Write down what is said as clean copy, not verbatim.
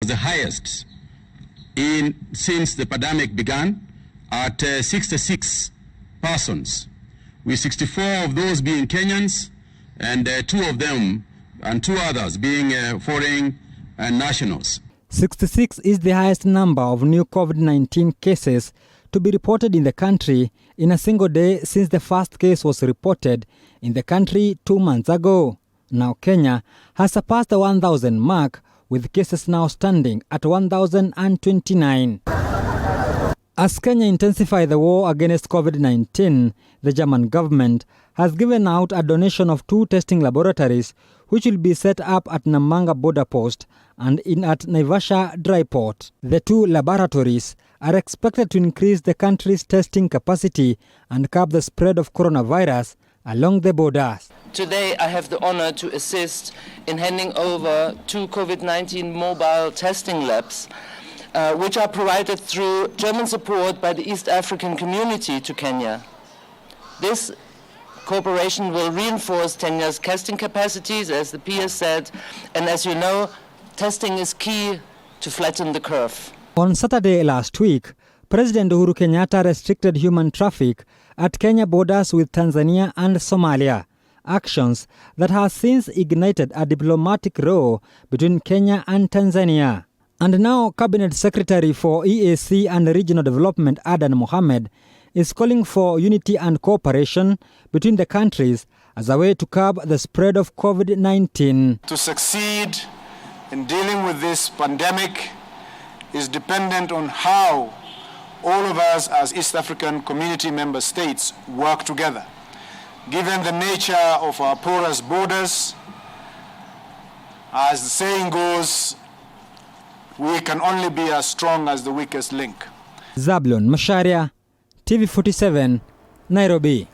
the highest since the pandemic began at 66 persons, with 64 of those being Kenyans and two others being foreign nationals. 66 is the highest number of new COVID-19 cases to be reported in the country in a single day since the first case was reported in the country 2 months ago. Now Kenya has surpassed the 1,000 mark, with cases now standing at 1,029. As Kenya intensifies the war against COVID-19, the German government has given out a donation of 2 testing laboratories which will be set up at Namanga border post and at Naivasha dry port. The 2 laboratories are expected to increase the country's testing capacity and curb the spread of coronavirus along the borders. Today I have the honor to assist in handing over 2 COVID-19 mobile testing labs which are provided through German support by the East African community to Kenya. This cooperation will reinforce Kenya's testing capacities, as the PS said, and as you know, testing is key to flatten the curve. On Saturday last week, President Uhuru Kenyatta restricted human traffic at Kenya borders with Tanzania and Somalia, actions that have since ignited a diplomatic row between Kenya and Tanzania. And now Cabinet Secretary for EAC and Regional Development Adan Mohamed is calling for unity and cooperation between the countries as a way to curb the spread of COVID-19. To succeed in dealing with this pandemic is dependent on how all of us as East African Community member states work together. Given the nature of our porous borders, as the saying goes, we can only be as strong as the weakest link. Zablon Macharia, TV47, Nairobi.